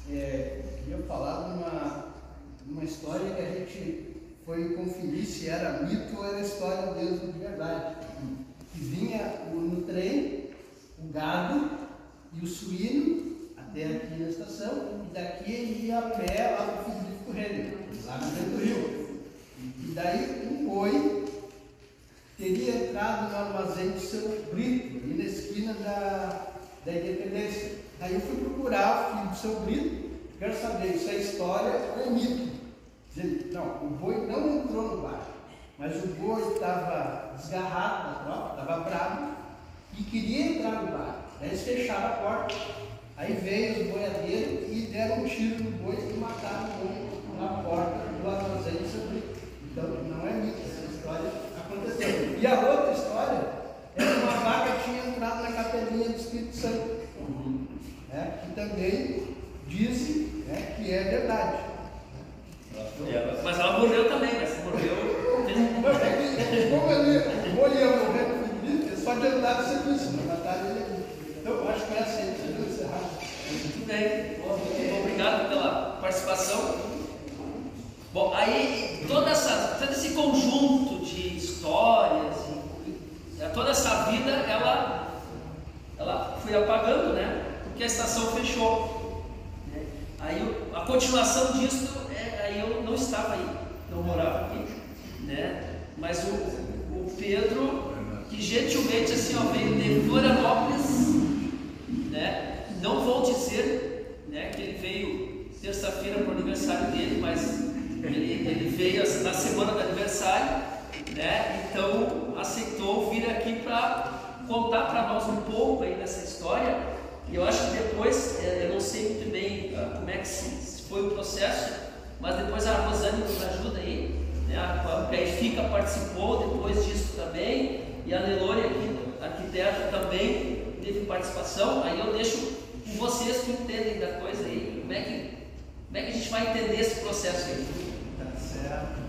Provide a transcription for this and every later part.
queria falar de uma história que a gente foi conferir se era mito ou era história mesmo de verdade. Que vinha no trem o gado e o suíno até aqui na estação, e daqui ele ia a pé lá para o Frigorífico Renner, lá no dentro do rio. E daí um boi teria entrado no armazém do seu Brito, ali na esquina da Independência. Daí eu fui procurar o filho do seu Brito, quero saber se é história ou é mito. Dizendo, não, o boi não entrou no bar, mas o boi estava desgarrado da tropa, estava bravo e queria entrar no bar. Daí eles fecharam a porta, aí veio os boiadeiros e deram um tiro no boi e mataram o boi na porta do armazém do seu Brito. Então não é mito, essa história aconteceu. E a outra história é que uma vaca tinha entrado na capelinha do Espírito Santo, que também dizem que é verdade. Mas ela morreu também, mas morreu. Como ele morreu no frigorífico, só de andar do serviço, na batalha ele. Então eu acho que é assim, você encerrar. Muito bem, muito obrigado pela participação. Bom, aí todo esse conjunto de histórias, toda essa vida, ela foi apagando, né? Porque a estação fechou. Né? Aí a continuação disso, aí eu não estava aí, não morava aqui, né? Mas o Pedro, que gentilmente assim, veio de Florianópolis, né? Não vou dizer, né, que ele veio terça-feira para o aniversário dele, mas ele veio na semana do aniversário, né? Então aceitou vir aqui para contar para nós um pouco aí dessa história. E eu acho que depois, eu não sei muito bem como é que foi o processo, mas depois a Rosane nos ajuda aí, né? A Benfica participou depois disso também, e a Nelore aqui, arquiteta, também teve participação. Aí eu deixo com vocês que entendem da coisa aí, como é que a gente vai entender esse processo aí. Tá certo.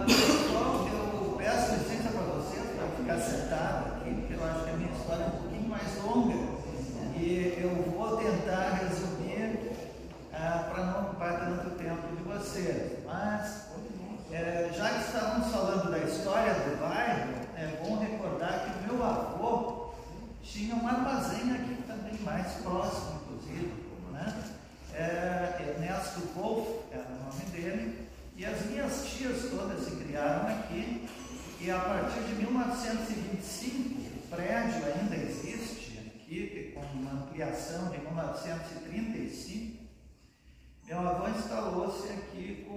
Pessoal, eu peço licença para vocês para ficar sentado aqui, porque eu acho que a minha história é um pouquinho mais longa e eu vou tentar resumir para não ocupar tanto tempo de vocês. Mas, já que estávamos falando da história do bairro, é bom recordar que o meu avô tinha um armazém aqui também, mais próximo, inclusive, né? Ernesto Wolff era o nome dele, e as minhas tias todas se criaram aqui, e a partir de 1925, o prédio ainda existe aqui, com uma ampliação de 1935, meu avô instalou-se aqui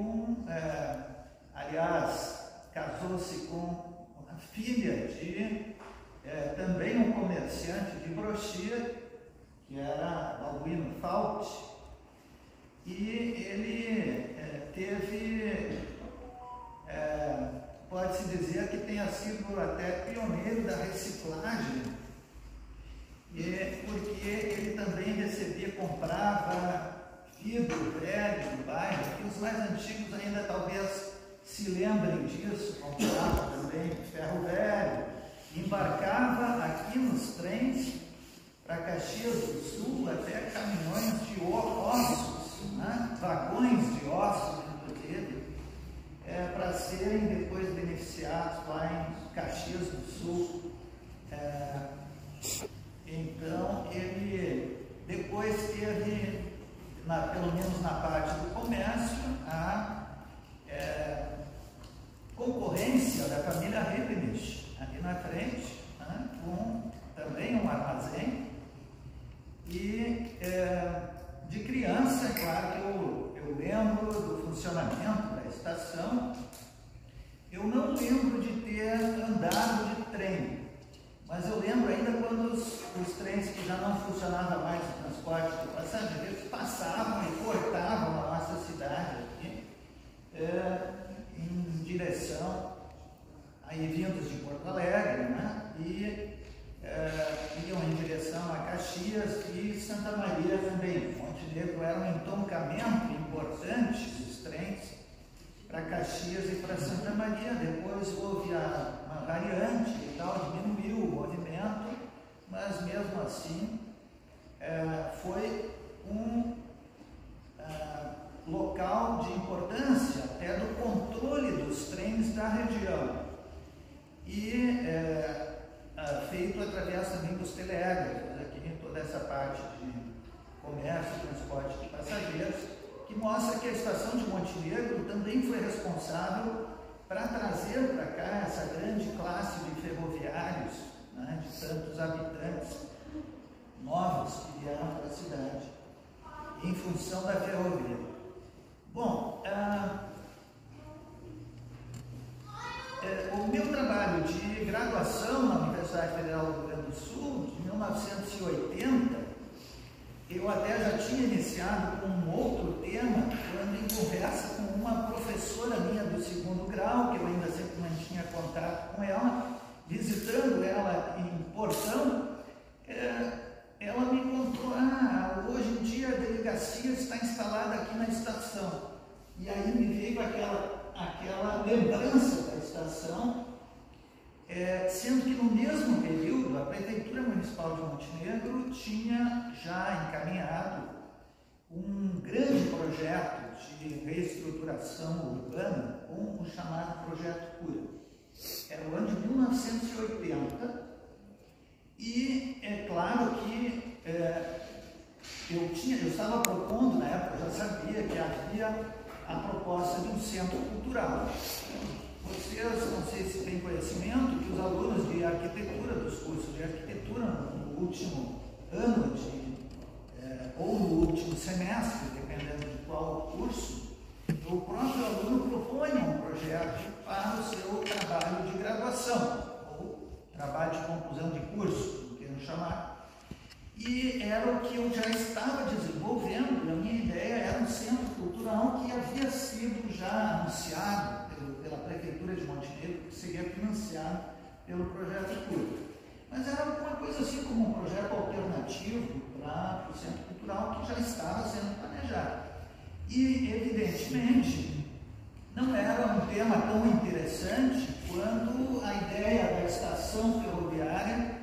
aliás, casou-se com uma filha de também um comerciante de brochia, que era Balduino Fault, e ele teve, pode-se dizer que tenha sido até pioneiro da reciclagem, porque ele também comprava vidro velho do bairro, que os mais antigos ainda talvez se lembrem disso, comprava também ferro velho, embarcava aqui nos trens para Caxias do Sul, até caminhões de ossos, né? Vagões de ossos, inclusive, para serem depois beneficiados lá em Caxias do Sul. Então, ele depois teve, pelo menos na parte do comércio, a concorrência da família Ribnich, ali na frente, né? Com também um armazém. E de criança, é claro que eu lembro do funcionamento da estação. Eu não lembro de ter andado de trem, mas eu lembro ainda quando os trens que já não funcionavam mais o transporte de passageiros passavam e cortavam a nossa cidade aqui, em direção, aí vindos de Porto Alegre, né? E iam em direção a Caxias e Santa Maria também. Monte Negro era um entroncamento importante dos trens para Caxias e para Santa Maria. Depois houve uma variante e tal, diminuiu o movimento, mas mesmo assim foi através também dos teleégrafos, aqui em toda essa parte de comércio e transporte de passageiros, que mostra que a estação de Montenegro também foi responsável para trazer para cá essa grande classe de ferroviários, né, de tantos habitantes novos que vieram para a cidade, em função da ferrovia. Bom, o meu trabalho de graduação na Universidade Federal do Rio Grande do Sul, de 1980, eu até já tinha iniciado com um outro tema, quando em conversa com uma professora minha do 2º grau, que eu ainda sempre mantinha contato com ela, visitando ela em Portão, ela me contou, hoje em dia a delegacia está instalada aqui na estação. E aí me veio aquela lembrança da estação, sendo que no mesmo período a Prefeitura Municipal de Montenegro tinha já encaminhado um grande projeto de reestruturação urbana, com o chamado Projeto Cura. Era o ano de 1980, e é claro que eu estava propondo, na época, eu já sabia que havia a proposta de um centro cultural. Vocês, não sei se têm conhecimento, que os alunos de arquitetura, dos cursos de arquitetura, no último ano ou no último semestre, dependendo de qual curso, o próprio aluno propõe um projeto para o seu trabalho de graduação, ou trabalho de conclusão de curso, como queiram chamar. E era o que eu já estava desenvolvendo. A minha ideia era um centro cultural que havia sido já anunciado pela Prefeitura de Montenegro, que seria financiado pelo Projeto Cura. Mas era alguma coisa assim como um projeto alternativo para o centro cultural que já estava sendo planejado. E, evidentemente, não era um tema tão interessante quando a ideia da estação ferroviária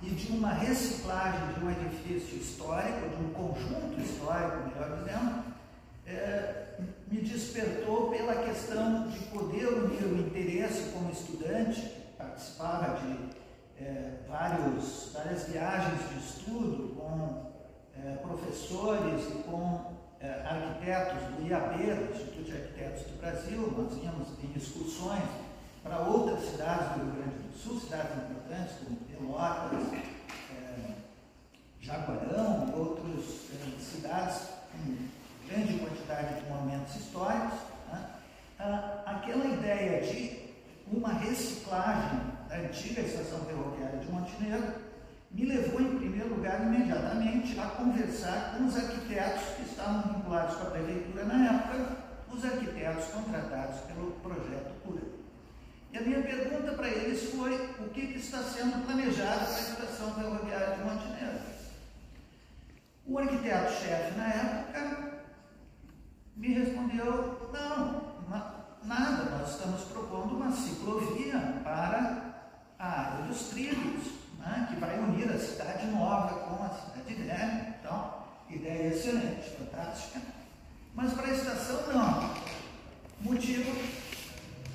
e de uma reciclagem de um edifício histórico, de um conjunto histórico, melhor dizendo, me despertou pela questão de poder unir o interesse como estudante, que participava de várias viagens de estudo com professores e com arquitetos do IAB, do Instituto de Arquitetos do Brasil. Nós íamos em excursões para outras cidades do Rio Grande do Sul, cidades importantes como Pelotas, Jaguarão e outras cidades com grande quantidade de monumentos históricos, né? Aquela ideia de uma reciclagem da antiga estação ferroviária de Montenegro me levou, em primeiro lugar, imediatamente a conversar com os arquitetos que estavam vinculados com a prefeitura na época, os arquitetos contratados pelo Projeto Cura. E a minha pergunta para eles foi: o que está sendo planejado para a estação ferroviária de Montenegro? O arquiteto-chefe, na época, me respondeu: não, nada, nós estamos propondo uma ciclovia para a área dos trilhos, né, que vai unir a cidade nova com a cidade velha. Então, ideia excelente, fantástica. Mas para a estação, não. Motivo: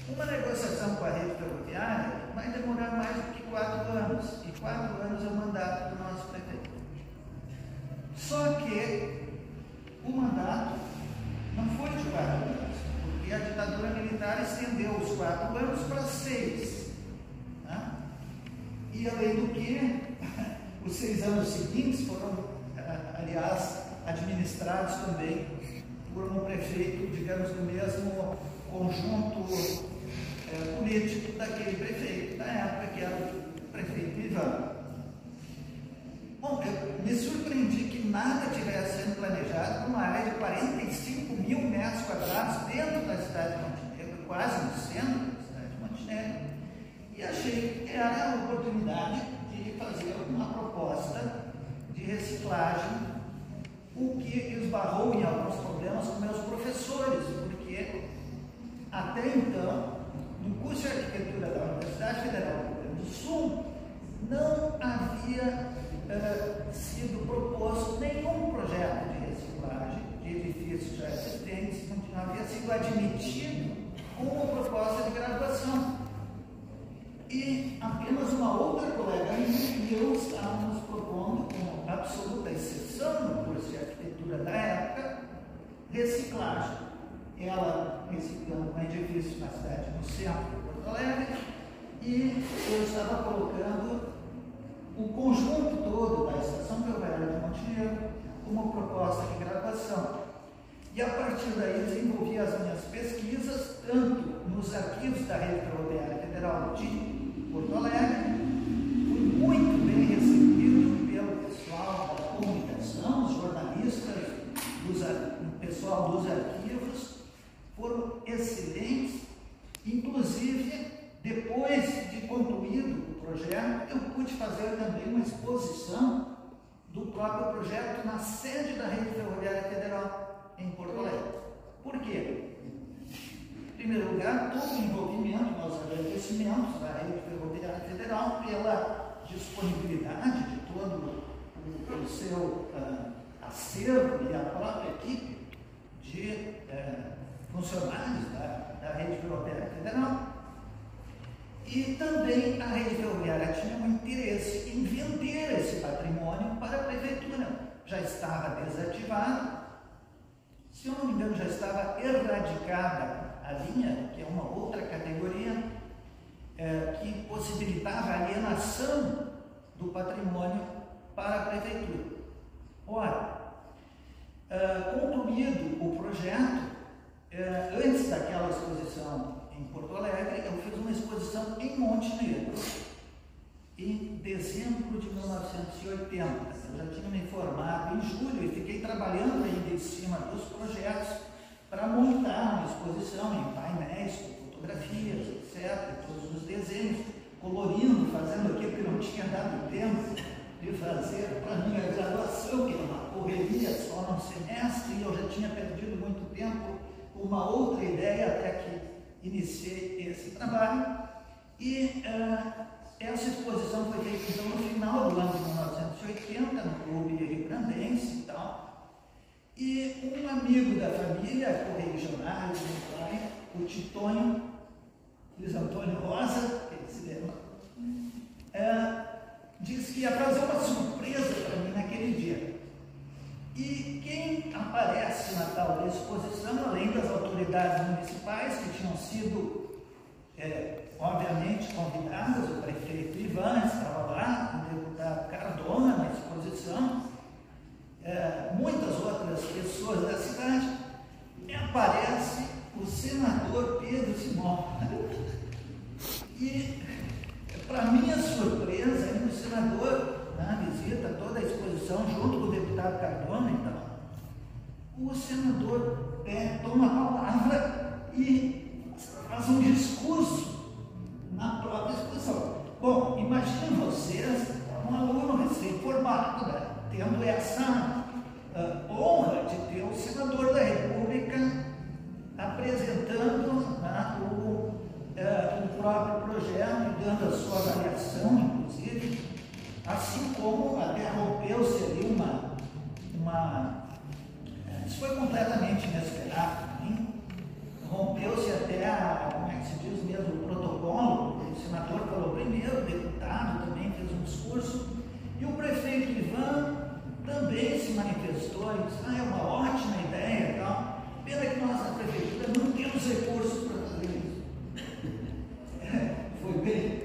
uma negociação com a rede ferroviária vai demorar mais do que 4 anos, e 4 anos é o mandato do nosso prefeito. Só que o mandato não foi de 4 anos, porque a ditadura militar estendeu os 4 anos para 6. Né? E além do que, os 6 anos seguintes foram, aliás, administrados também por um prefeito, digamos, do mesmo conjunto político daquele prefeito, da época, que era o prefeito Ivan. Bom, eu me surpreendi que nada tivesse sendo planejado para uma área de 45 mil metros quadrados dentro da cidade de Montenegro, quase no centro da cidade de Montenegro, e achei que era a oportunidade de fazer uma proposta de reciclagem, o que esbarrou em alguns problemas com meus professores, porque até então, no curso de arquitetura da Universidade Federal do Rio Grande do Sul, não havia sido proposto nenhum projeto de reciclagem de edifícios já existentes, não havia sido admitido como proposta de graduação. E apenas uma outra colega minha e eu reciclagem. Ela reciclando um edifício na cidade, no centro de Porto Alegre, e eu estava colocando o conjunto todo da Estação Ferroviária de Montenegro como proposta de graduação. E a partir daí desenvolvi as minhas pesquisas, tanto nos arquivos da Rede Ferroviária Federal de Porto Alegre. Fui muito bem recebido pelo pessoal da comunicação, os jornalistas, o pessoal dos arquivos, foram excelentes. Inclusive, depois de concluído o projeto, eu pude fazer também uma exposição do próprio projeto na sede da Rede Ferroviária Federal em Porto Alegre. Por quê? Em primeiro lugar, todo o envolvimento, nós agradecimentos da Rede Ferroviária Federal pela disponibilidade de todo o seu acervo e a própria equipe de funcionários da Rede Ferroviária Federal. E também a Rede Ferroviária tinha um interesse em vender esse patrimônio para a prefeitura. Já estava desativado, se eu não me engano, já estava erradicada a linha, que é uma outra categoria, que possibilitava a alienação do patrimônio para a prefeitura. Ora, concluído o projeto, antes daquela exposição em Porto Alegre, eu fiz uma exposição em Montenegro, em dezembro de 1980. Eu já tinha me formado em julho e fiquei trabalhando ainda em cima dos projetos para montar uma exposição em painéis, com fotografias, etc., todos os desenhos, colorindo, fazendo aquilo que não tinha dado tempo de fazer para a minha graduação, que era uma correria só num semestre, e eu já tinha perdido muito tempo com uma outra ideia até que iniciei esse trabalho. E essa exposição foi feita então no final do ano de 1980, no Clube Rio Grandense e tal. E um amigo da família, correligionário do meu pai, o Titonho, Luiz Antônio Rosa, que ele se lembra, disse que ia fazer uma surpresa para mim naquele dia. E quem aparece na tal exposição, além das autoridades municipais, que tinham sido, obviamente, convidadas, o prefeito Ivan estava lá, o deputado Cardona na exposição, muitas outras pessoas da cidade, e aparece o senador Pedro Simão. E, para minha surpresa, o senador, na visita, toda a exposição, junto com o deputado Cardona, então, o senador toma a palavra e faz um discurso na própria exposição. Bom, imaginem vocês, um aluno recém-formado, né, tendo essa honra de ter o senador da República apresentando o próprio projeto, dando a sua avaliação, inclusive, assim como até rompeu-se ali isso foi completamente inesperado para mim, rompeu-se até, como é que se diz mesmo, o protocolo. O senador falou primeiro, o deputado também fez um discurso, e o prefeito Ivan também se manifestou e disse, é uma ótima ideia e tal. Pena que nós, na prefeitura, não temos recursos para fazer isso. Foi bem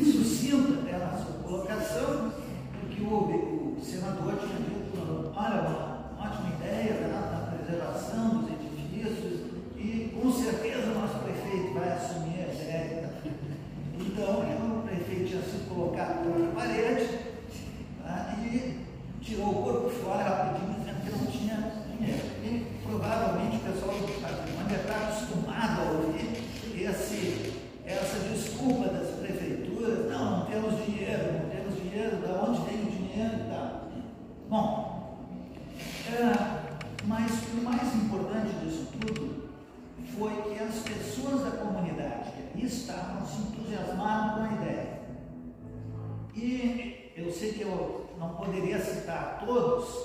sucinta até na sua colocação, porque o senador tinha dito, olha, uma ótima ideia na preservação dos edifícios, e com certeza o nosso prefeito vai assumir a ideia. Então, o prefeito tinha sido colocado na parede, tá, e tirou o corpo fora rapidinho, dizendo que não tinha dinheiro. E provavelmente o pessoal do patrimônio está acostumado a ouvir essa desculpa das prefeituras, não temos dinheiro, de onde vem o dinheiro e tal. Bom, mas o mais importante disso tudo foi que as pessoas da comunidade que ali estavam se entusiasmaram com a ideia. E eu sei que eu não poderia citar todos,